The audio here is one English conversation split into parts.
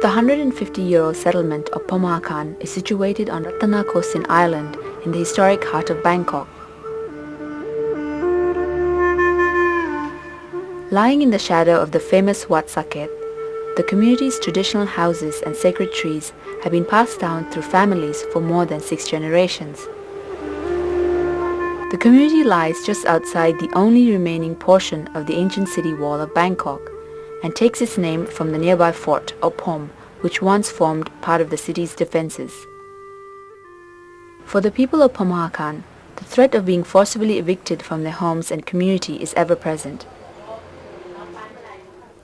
The 150-year-old settlement of Pommahakan is situated on Ratanakosin Island in the historic heart of Bangkok. Lying in the shadow of the famous Wat Saket, the community's traditional houses and sacred trees have been passed down through families for more than 6 generations. The community lies just outside the only remaining portion of the ancient city wall of Bangkok and takes its name from the nearby fort or Pom, which once formed part of the city's defenses. For the people of Pommahakan, the threat of being forcibly evicted from their homes and community is ever present.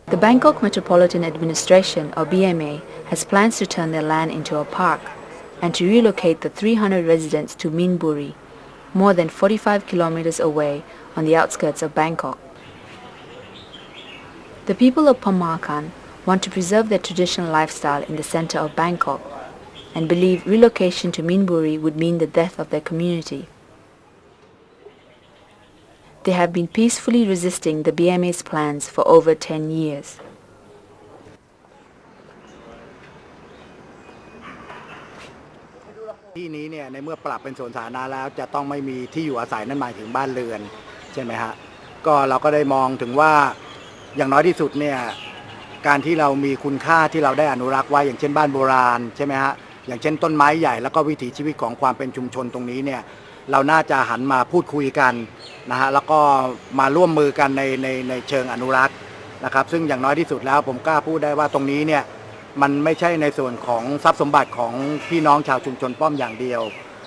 The Bangkok Metropolitan Administration, or BMA, has plans to turn their land into a park and to relocate the 300 residents to Minburi, more than 45 kilometers away on the outskirts of Bangkok. The people of Pommahakan want to preserve their traditional lifestyle in the center of Bangkok and believe relocation to Minburi would mean the death of their community. They have been peacefully resisting the BMA's plans for over 10 years. ที่นี้เนี่ยในเมื่อปรับเป็นสวนสาธารณะแล้วจะต้องไม่มีที่อยู่อาศัยนั่นหมายถึงบ้านเรือนใช่ไหมฮะก็เราก็ได้มองถึงว่าอย่างน้อยที่สุดเนี่ยการที่เรามีคุณค่าที่เราได้อนุรักษ์ไว้อย่างเช่นบ้านโบราณใช่ไหมฮะอย่างเช่นต้นไม้ใหญ่แล้วก็วิถีชีวิตของความเป็นชุมชนตรงนี้เนี่ยเราน่าจะหันมาพูดคุยกันนะฮะแล้วก็มาร่วมมือกันในเชิงอนุรักษ์นะครับซึ่งอย่างน้อยที่สุดแล้วผมกล้าพูดได้ว่าตรงนี้เนี่ยมันไม่ใช่ในส่วนของทรัพย์สมบัติของพี่น้องชาวชุมชนป้อมอย่างเดียว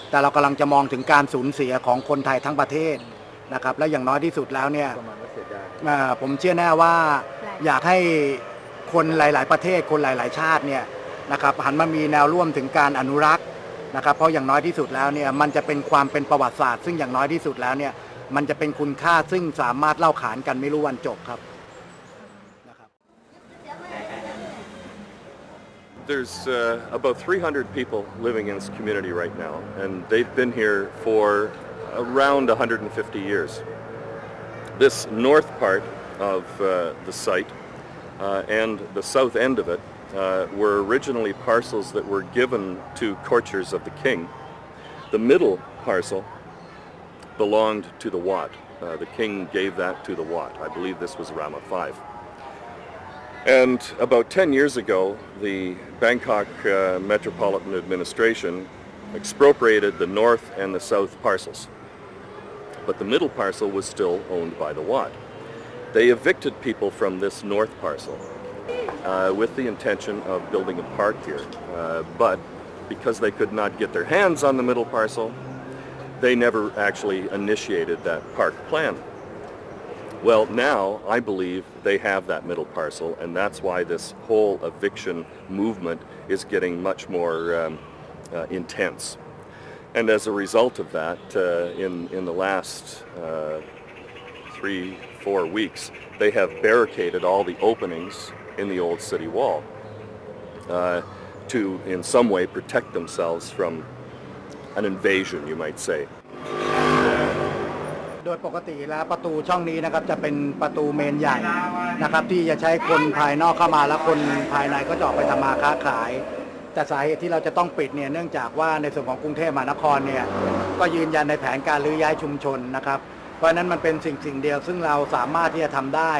แต่เรากำลังจะมองถึงการสูญเสียของคนไทยทั้งประเทศนะครับและอย่างน้อยที่สุดแล้วเนี่ยผมเชื่อแน่ว่าอยากให้คนหลายๆประเทศคนหลายๆชาติเนี่ยนะครับหันมามีแนวร่วมถึงการอนุรักษ์นะครับเพราะอย่างน้อยที่สุดแล้วเนี่ยมันจะเป็นความเป็นประวัติศาสตร์ซึ่งอย่างน้อยที่สุดแล้วเนี่ยมันจะเป็นคุณค่าซึ่งสามารถเล่าขานกันไม่รู้วันจบครับ There's about 300 people living in this community right now, and they've been here for around 150 years. This north part of the site and the south end of it were originally parcels that were given to courtiers of the king. The middle parcel belonged to the Wat. The king gave that to the Wat. I believe this was Rama V. And about 10 years ago, the Bangkok Metropolitan Administration expropriated the north and the south parcels. But the middle parcel was still owned by the Wat. They evicted people from this north parcel with the intention of building a park here. But because they could not get their hands on the middle parcel, they never actually initiated that park plan. Well, now I believe they have that middle parcel, and that's why this whole eviction movement is getting much more intense. And as a result of that, in the last 3-4 weeks, they have barricaded all the openings in the old city wall to, in some way, protect themselves from an invasion, you might say. โดยปกติแล้วประตูช่องนี้นะครับจะเป็นประตูเมนใหญ่นะครับที่จะใช้คนภายนอกเข้ามาแล้วคนภายในก็จะออกไปทำมาค้าขายแต่สาเหตุที่เราจะต้องปิดเนี่ยเนื่องจากว่าในส่วนของกรุงเทพมหานครเนี่ยก็ยืนยันในแผนการรื้อย้ายชุมชนนะครับเพราะฉะนั้นมันเป็นสิ่งเดียวซึ่งเราสามารถที่จะทำได้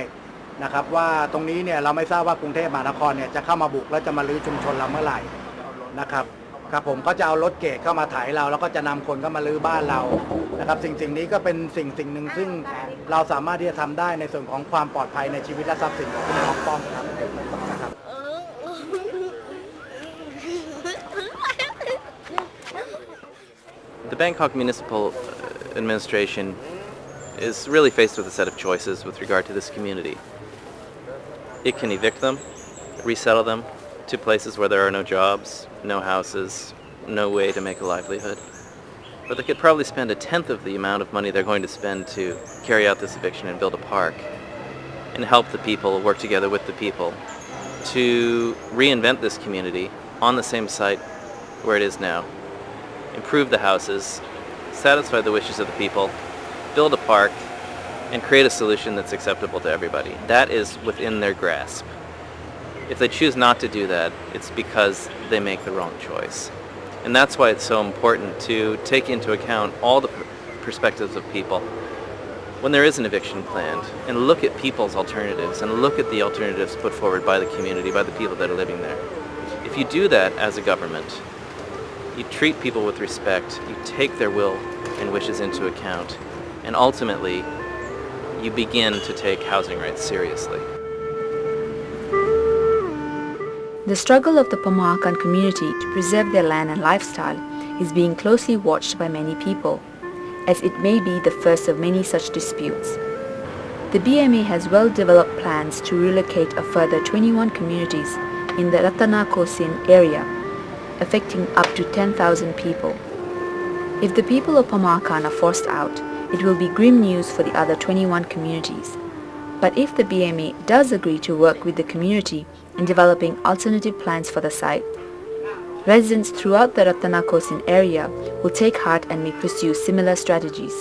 นะครับว่าตรงนี้เนี่ยเราไม่ทราบว่ากรุงเทพมหานครเนี่ยจะเข้ามาบุกแล้วจะมารื้อชุมชนเราเมื่อไหร่นะครับครับผมก็จะเอารถเกรดเข้ามาไถเราแล้วก็จะนำคนเข้ามารื้อบ้านเรานะครับสิ่งนี้ก็เป็นสิ่งหนึ่งซึ่งเราสามารถที่จะทำได้ในส่วนของความปลอดภัยในชีวิตและทรัพย์สินของพี่น้องป้อมครับนะครับ The Bangkok Municipal Administration is really faced with a set of choices with regard to this community. It can evict them, resettle them to places where there are no jobs, no houses, no way to make a livelihood. But they could probably spend 1/10 of the amount of money they're going to spend to carry out this eviction and build a park and help the people, work together with the people to reinvent this community on the same site where it is now, improve the houses, satisfy the wishes of the people, build a park, and create a solution that's acceptable to everybody. That is within their grasp. If they choose not to do that, it's because they make the wrong choice. And that's why it's so important to take into account all the perspectives of people when there is an eviction planned, and look at people's alternatives and look at the alternatives put forward by the community, by the people that are living there. If you do that as a government, you treat people with respect, you take their will and wishes into account, and ultimately you begin to take housing rights seriously. The struggle of the Pommahakan community to preserve their land and lifestyle is being closely watched by many people, as it may be the first of many such disputes. The BMA has well-developed plans to relocate a further 21 communities in the Ratanakosin area, affecting up to 10,000 people. If the people of Pommahakan are forced out, it will be grim news for the other 21 communities. But if the BMA does agree to work with the community in developing alternative plans for the site, residents throughout the Ratanakosin area will take heart and may pursue similar strategies.